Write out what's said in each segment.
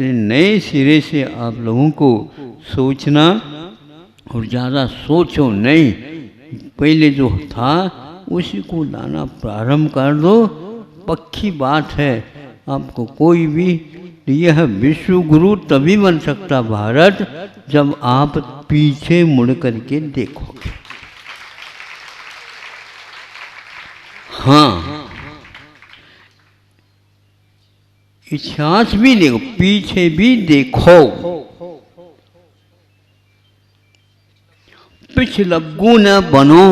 इसलिए नए सिरे से आप लोगों को सोचना, और ज़्यादा सोचो नहीं, पहले जो था उसी को लाना प्रारंभ कर दो। पक्की बात है, आपको कोई भी, यह विश्व गुरु तभी बन सकता भारत जब आप पीछे मुड़ करके देखोगे। हाँ, इतिहास भी देखो, पीछे भी देखो। पिछलग्गू न बनो,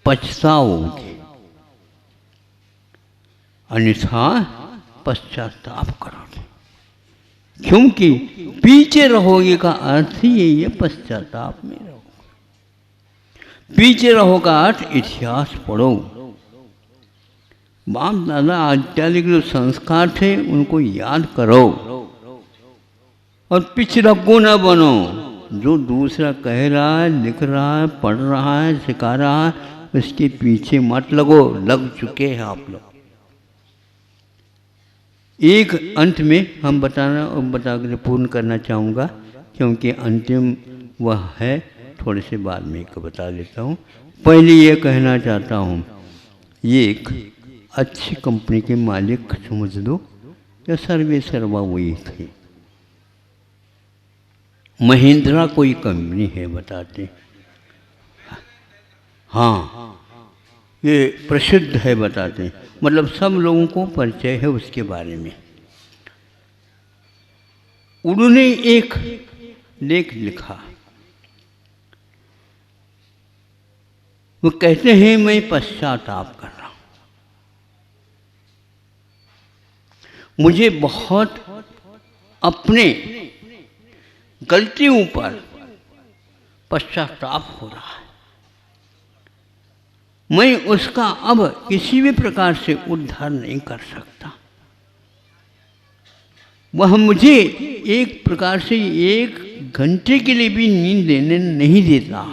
पछताओगे, अन्यथा पश्चाताप करोगे। क्योंकि पीछे रहोगे का अर्थ ही यही है, पश्चाताप में रहोगे। पीछे रहो का अर्थ इतिहास पढ़ो। बाप दादा आचार्य के जो संस्कार थे उनको याद करो, और पिछलग्गू न बनो। जो दूसरा कह रहा है, लिख रहा है, पढ़ रहा है, सिखा रहा है, उसके पीछे मत लगो, लग चुके हैं आप लोग। एक अंत में हम बताकर पूर्ण करना चाहूँगा, क्योंकि अंतिम वह है, थोड़े से बाद में एक बता देता हूँ। पहले ये कहना चाहता हूँ, ये एक अच्छी कंपनी के मालिक समझ लो, या सर्वे सर्वा वही थे। महिंद्रा कोई कंपनी है बताते, हाँ ये प्रसिद्ध है बताते, मतलब सब लोगों को परिचय है उसके बारे में। उन्होंने एक लेख लिखा, वो कहते हैं मैं पश्चाताप कर रहा हूँ, मुझे बहुत अपने गलतियों पर पश्चाताप हो रहा है, मैं उसका अब किसी भी प्रकार से उद्धार नहीं कर सकता। वह मुझे एक प्रकार से 1 घंटे के लिए भी नींद लेने नहीं देता,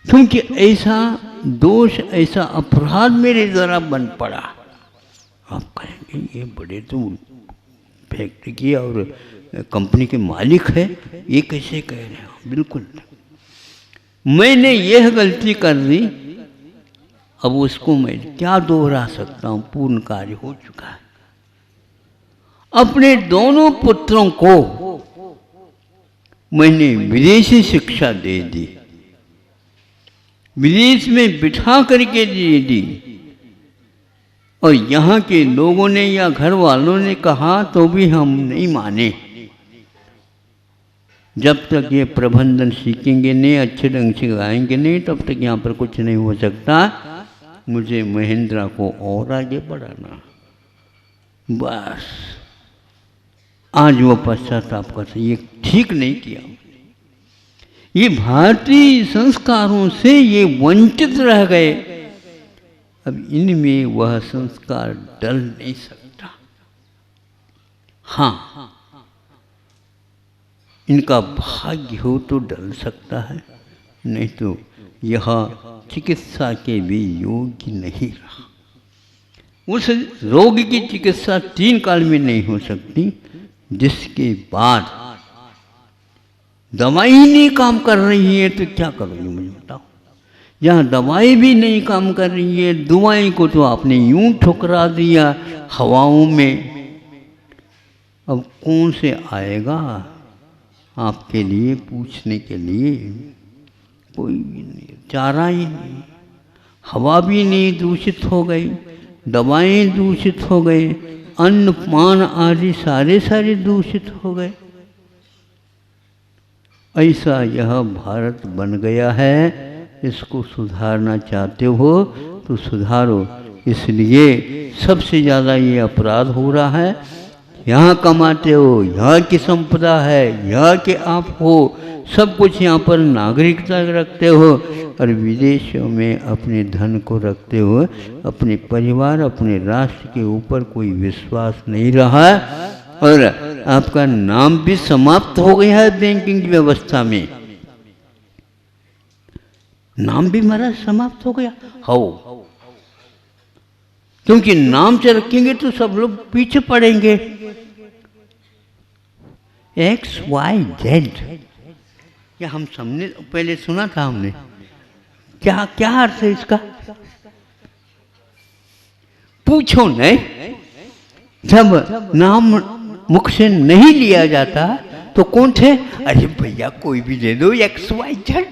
क्योंकि ऐसा दोष, ऐसा अपराध मेरे द्वारा बन पड़ा। आप कहेंगे ये बड़े तो फैक्ट्री की और कंपनी के मालिक है, ये कैसे कह रहे हैं? बिल्कुल, मैंने यह गलती कर दी, अब उसको मैं क्या दोहरा सकता हूँ, पूर्ण कार्य हो चुका है। अपने दोनों पुत्रों को मैंने विदेशी शिक्षा दे दी, विदेश में बिठा करके दे दी, और यहाँ के लोगों ने या घर वालों ने कहा तो भी हम नहीं माने। जब तक ये प्रबंधन सीखेंगे नहीं, अच्छे ढंग से गाएंगे नहीं, तब तक यहाँ पर कुछ नहीं हो सकता। मुझे महिंद्रा को और आगे बढ़ाना, बस। आज वो पश्चाताप करते, ये ठीक नहीं किया, ये भारतीय संस्कारों से ये वंचित रह गए, अब इनमें वह संस्कार डल नहीं सकता। हाँ, इनका भाग्य हो तो डल सकता है, नहीं तो यह चिकित्सा के भी योग्य नहीं रहा। उस रोग की चिकित्सा 3 काल में नहीं हो सकती, जिसके बाद दवाई नहीं काम कर रही है तो क्या करोगे मुझे बताओ। जहाँ दवाई भी नहीं काम कर रही है, दवाई को तो आपने यूं ठुकरा दिया हवाओं में, अब कौन से आएगा आपके लिए पूछने के लिए? कोई भी नहीं, चारा ही नहीं। हवा भी नहीं, दूषित हो गई, दवाएं दूषित हो गए, अन्न पान आदि सारे दूषित हो गए। ऐसा यह भारत बन गया है। इसको सुधारना चाहते हो तो सुधारो। इसलिए सबसे ज़्यादा ये अपराध हो रहा है। यहाँ कमाते हो, यहाँ की संपदा है, यहाँ के आप हो, सब कुछ यहाँ पर नागरिकता रखते हो, और विदेशों में अपने धन को रखते हो। अपने परिवार, अपने राष्ट्र के ऊपर कोई विश्वास नहीं रहा, और आपका नाम भी समाप्त हो गया है बैंकिंग व्यवस्था में। नाम भी हमारा समाप्त हो गया। हो क्योंकि नाम से रखेंगे तो सब लोग पीछे पड़ेंगे। XYZ, क्या हम सबने पहले सुना था हमने? क्या क्या अर्थ है इसका? पूछो नहीं। जब नाम मुख से नहीं लिया जाता तो कौन थे? अरे भैया कोई भी दे दो, XYZ।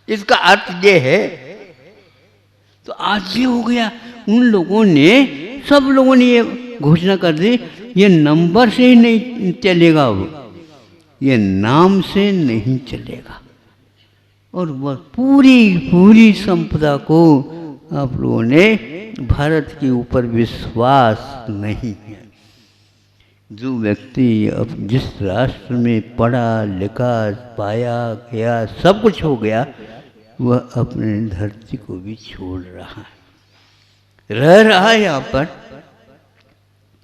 इसका अर्थ ये है। तो आज ये हो गया, उन लोगों ने, सब लोगों ने ये घोषणा कर दी, ये नंबर से ही नहीं चलेगा, अब ये नाम से नहीं चलेगा। और वह पूरी संपदा को आप लोगों ने भारत के ऊपर विश्वास नहीं है। जो व्यक्ति अब जिस राष्ट्र में पढ़ा लिखा पाया गया, सब कुछ हो गया, वह अपने धरती को भी छोड़ रहा है, रह रहा है यहाँ पर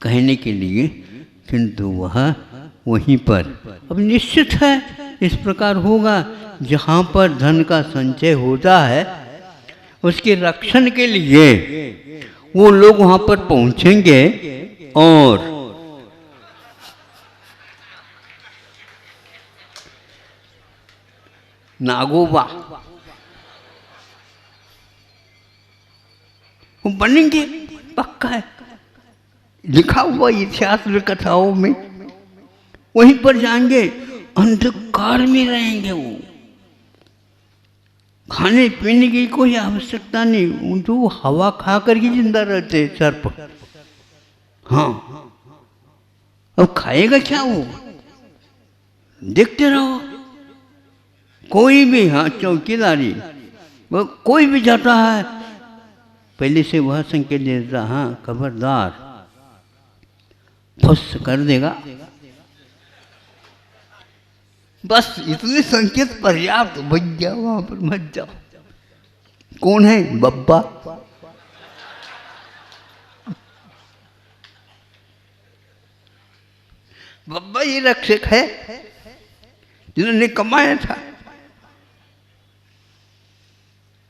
कहने के लिए, किंतु वह वहीं पर अब निश्चित है इस प्रकार होगा। जहाँ पर धन का संचय होता है उसके रक्षण के लिए वो लोग वहाँ पर पहुँचेंगे और नागोबा वो बनेंगे, पक्का है, लिखा हुआ इतिहास में कथाओं में। वहीं पर जाएंगे, अंधकार में रहेंगे, वो खाने पीने की कोई आवश्यकता नहीं, तो हवा खा कर ही जिंदा रहते सर पर। हाँ, अब खाएगा क्या वो? देखते रहो। कोई भी, हाँ, चौकीदारी, वो कोई भी जाता है पहले से वह संकेत देता, हाँ खबरदार, फुस कर देगा। बस इतने संकेत पर्याप्त, भैया वहां पर मत जाओ। कौन है? बब्बा। बब्बा ये रक्षक है जिन्होंने कमाया था।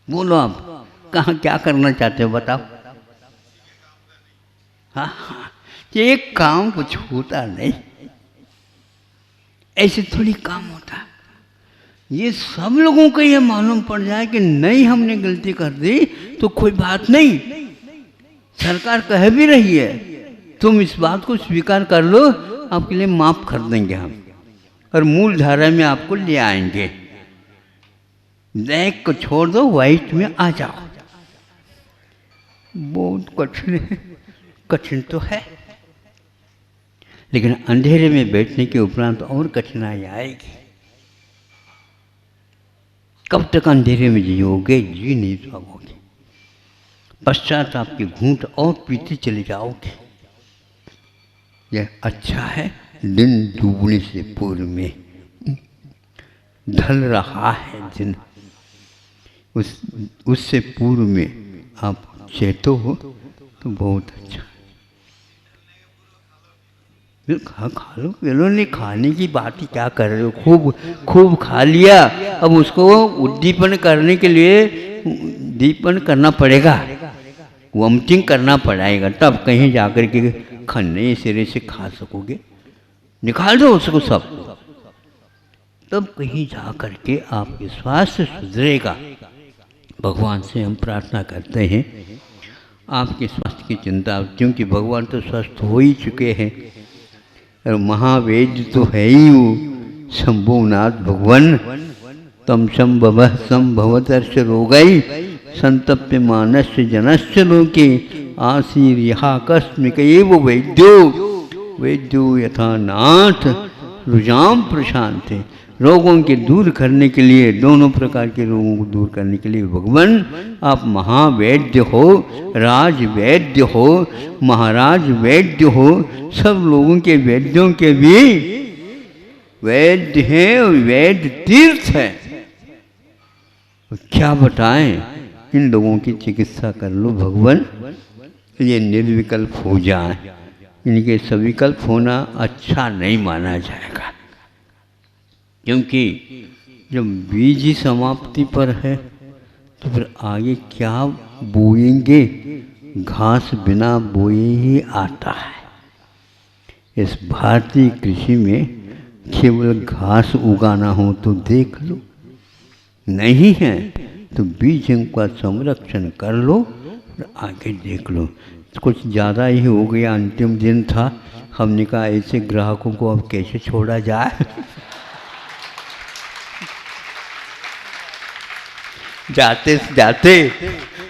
बोलो आप कहाँ क्या करना चाहते हो, बताओ। हाँ हाँ, ये काम कुछ होता नहीं, ऐसे थोड़ी काम होता। ये सब लोगों को ये मालूम पड़ जाए कि नहीं हमने गलती कर दी तो कोई बात नहीं, सरकार कह भी रही है तुम इस बात को स्वीकार कर लो, आपके लिए माफ कर देंगे हम और मूल धारा में आपको ले आएंगे। ब्लैक को छोड़ दो, व्हाइट में आ जाओ। बहुत कठिन है, कठिन तो है, लेकिन अंधेरे में बैठने के उपरांत और कठिनाई आएगी। कब तक अंधेरे में जियोगे? जी नहीं पाओगे। पश्चात आपके घूंट और पीते चले जाओगे। यह अच्छा है, दिन डूबने से पूर्व में ढल रहा है दिन, उससे पूर्व में आप चेतो हो तो बहुत अच्छा। खा लो, इन्होंने खाने की बात ही क्या कर रहे हो? खूब खूब खा लिया, अब उसको उद्दीपन करने के लिए दीपन करना पड़ेगा, वॉमिटिंग करना पड़ेगा, तब कहीं जाकर के खन्ने सिरे से खा सकोगे। निकाल दो उसको सब, तब कहीं जा करके आपके स्वास्थ्य सुधरेगा। भगवान से हम प्रार्थना करते हैं आपके स्वास्थ्य की चिंता, क्योंकि भगवान तो स्वस्थ हो ही चुके हैं और महावेद तो है ही वो शंभुनाथ भगवान। तम संभव संभवतर्ष रोगई संतप्य मानस्य जनस्य लोके आसीर यहा कस्मिक एव वैद्यो वैद्यो यथा नाथ रुजाम प्रशांत। रोगों के दूर करने के लिए, दोनों प्रकार के रोगों को दूर करने के लिए भगवान आप महावैद्य हो, राज वैद्य हो, महाराज वैद्य हो, सब लोगों के वैद्यों के भी वैद्य हैं और वैद्य तीर्थ है। क्या बताएं, इन लोगों की चिकित्सा कर लो भगवान, ये निर्विकल्प हो जाए। इनके सविकल्प होना अच्छा नहीं माना जाएगा, क्योंकि जब बीज ही समाप्ति पर है तो फिर आगे क्या बोएंगे, घास बिना बोए ही आता है। इस भारतीय कृषि में केवल घास उगाना हो तो देख लो, नहीं है तो बीजों का संरक्षण कर लो और आगे देख लो। कुछ ज़्यादा ही हो गया, अंतिम दिन था, हमने कहा ऐसे ग्राहकों को अब कैसे छोड़ा जाए। जाते जाते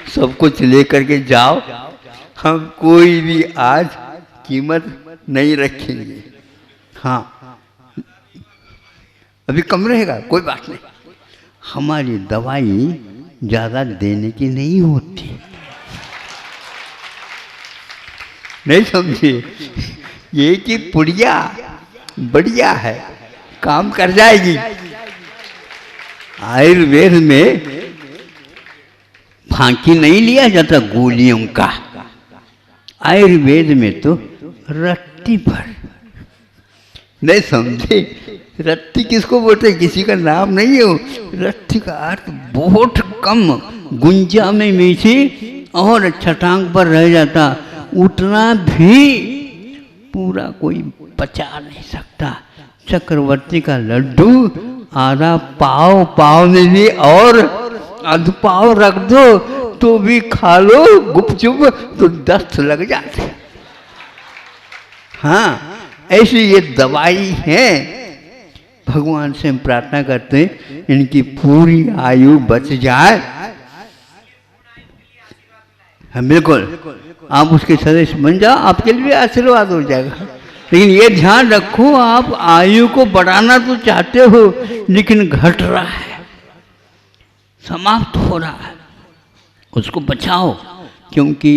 सब कुछ लेकर के जाओ, हम कोई भी आज कीमत नहीं रखेंगे। हाँ, अभी कम रहेगा, कोई बात नहीं। हमारी दवाई ज़्यादा देने की नहीं होती, नहीं समझे? ये कि पुड़िया बढ़िया है, काम कर जाएगी। आयुर्वेद में फांकी नहीं लिया जाता गोलियों का, आयुर्वेद में तो रत्ती भर, नहीं समझे? रत्ती किसको बोलते? किसी का नाम नहीं है। रत्ती का अर्थ बहुत कम गुंजा में मीठी और छटांग पर रह जाता, उतना भी पूरा कोई पचा नहीं सकता। चक्रवर्ती का लड्डू आधा पाव, पाव में भी और आध पाव रख दो तो भी खा लो गुपचुप तो दस्त लग जाते। हाँ, ऐसी ये दवाई है। भगवान से हम प्रार्थना करते हैं इनकी पूरी आयु बच जाए। हम बिल्कुल, आप उसके सदस्य बन जाओ, आपके लिए आशीर्वाद हो जाएगा। लेकिन ये ध्यान रखो, आप आयु को बढ़ाना तो चाहते हो लेकिन घट रहा है, समाप्त हो रहा है, उसको बचाओ। क्योंकि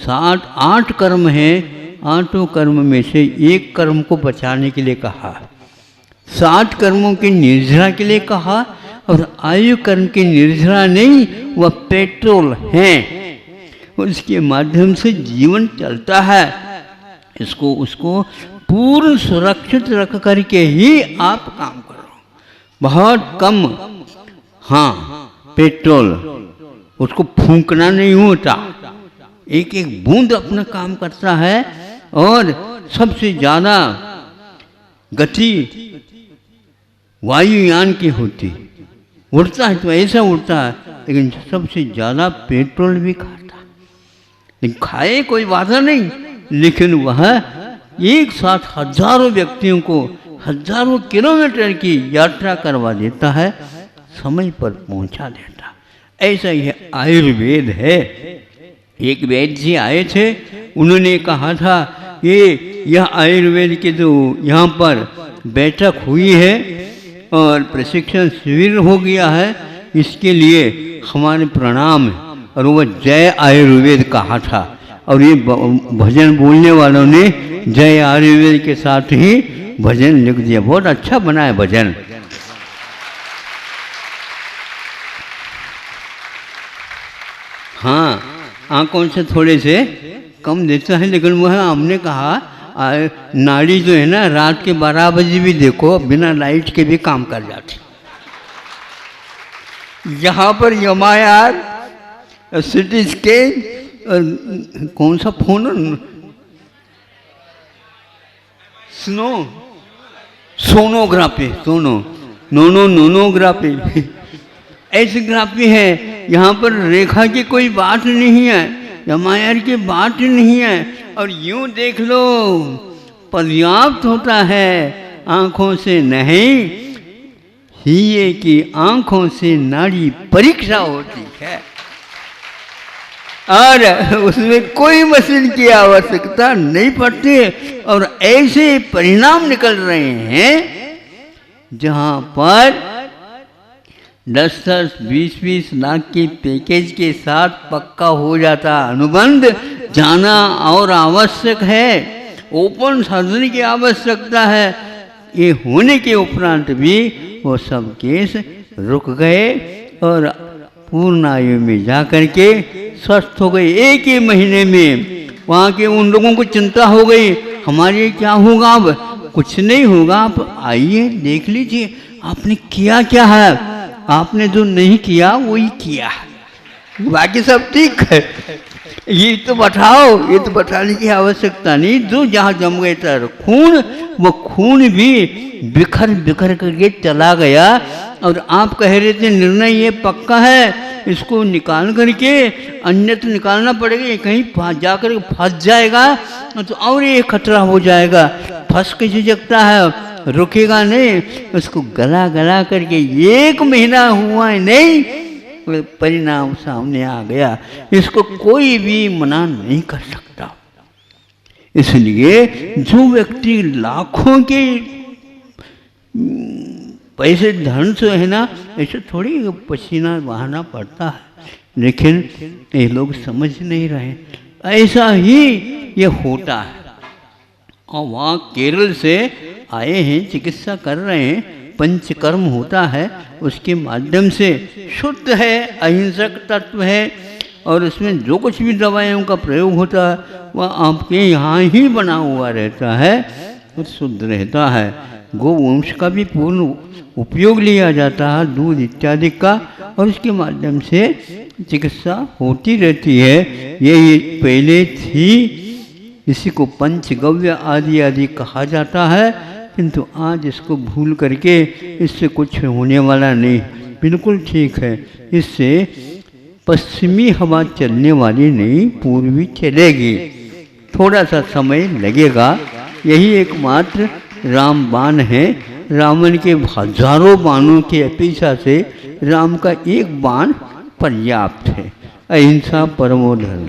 8 कर्म हैं, 8 कर्म में से एक कर्म को बचाने के लिए कहा, 60 कर्मों की निर्जरा के लिए कहा। और आयु कर्म की निर्जरा नहीं, वह पेट्रोल है, उसके माध्यम से जीवन चलता है। इसको उसको पूर्ण सुरक्षित रख करके ही आप काम करो। बहुत कम, हाँ, पेट्रोल उसको फूंकना नहीं होता, एक एक बूंद अपना काम करता है। और सबसे ज़्यादा गति वायुयान की होती, उड़ता है तो ऐसा उड़ता है, लेकिन सबसे ज़्यादा पेट्रोल भी खाता। लेकिन खाए कोई वादा नहीं, लेकिन वह एक साथ हजारों व्यक्तियों को हजारों किलोमीटर की यात्रा करवा देता है, समय पर पहुंचा देता। ऐसा ही आयुर्वेद है। एक वैद्य जी आए थे, उन्होंने कहा था यह आयुर्वेद के जो यहाँ पर बैठक हुई है और प्रशिक्षण शिविर हो गया है, इसके लिए हमारे प्रणाम। और वह जय आयुर्वेद कहा था, और ये भजन बोलने वालों ने जय आयुर्वेद के साथ ही भजन लिख दिया। बहुत अच्छा बना है भजन। हाँ, आंखों से थोड़े से कम देता है, लेकिन वह हमने कहा नाड़ी जो है ना, रात के 12 बजे भी देखो बिना लाइट के भी काम कर जाती। यहाँ पर यमायार, सिटी स्कैन, कौन सा फोन, सोनोग्राफी, नोनोग्राफी, ऐसी ग्राफी है। यहाँ पर रेखा की कोई बात नहीं है, यमायार की बात नहीं है। और यूं देख लो, पर्याप्त होता है, आंखों से नहीं, हीरे की आंखों से नाड़ी परीक्षा होती है, और उसमें कोई मशीन की आवश्यकता नहीं पड़ती। और ऐसे परिणाम निकल रहे हैं जहां पर 10-10, 20-20 लाख के पैकेज के साथ पक्का हो जाता अनुबंध, जाना और आवश्यक है, ओपन सर्जरी की आवश्यकता है। ये होने के उपरांत भी वो सब केस रुक गए और पूर्ण आयु में जा कर के स्वस्थ हो गए। एक ही महीने में वहाँ के उन लोगों को चिंता हो गई, हमारे क्या होगा। अब कुछ नहीं होगा, आप आइए देख लीजिए आपने किया क्या है। आपने जो नहीं किया वही किया, बाकी सब ठीक है, ये तो बैठाओ, ये तो बैठाने की आवश्यकता नहीं। जो जहाँ जम गए था खून, वो खून भी बिखर बिखर करके चला गया। और आप कह रहे थे निर्णय ये पक्का है, इसको निकाल करके अन्यत्र निकालना पड़ेगा, ये कहीं जा कर फंस जाएगा तो और ये खतरा हो जाएगा। फंस के झिझकता है, रुकेगा नहीं, उसको गला गला करके 1 महीना हुआ नहीं, परिणाम सामने आ गया। इसको कोई भी मना नहीं कर सकता। इसलिए जो व्यक्ति लाखों के पैसे धन से है ना, ऐसे थोड़ी पसीना बहाना पड़ता है, लेकिन ये लोग समझ नहीं रहे, ऐसा ही ये होता है। और वहाँ केरल से आए हैं, चिकित्सा कर रहे हैं, पंचकर्म होता है, उसके माध्यम से शुद्ध है, अहिंसक तत्व है, और उसमें जो कुछ भी दवाइयों का प्रयोग होता है वह आपके यहाँ ही बना हुआ रहता है और शुद्ध रहता है। गोवंश का भी पूर्ण उपयोग लिया जाता है, दूध इत्यादि का, और उसके माध्यम से चिकित्सा होती रहती है। ये पहले थी, इसी को पंचगव्य आदि आदि कहा जाता है, किंतु आज इसको भूल करके इससे कुछ होने वाला नहीं, बिल्कुल ठीक है। इससे पश्चिमी हवा चलने वाली नहीं, पूर्वी चलेगी, थोड़ा सा समय लगेगा। यही एकमात्र रामबाण है। रावण के हजारों बाणों की अपेक्षा से राम का एक बाण पर्याप्त है। अहिंसा परमो धर्म।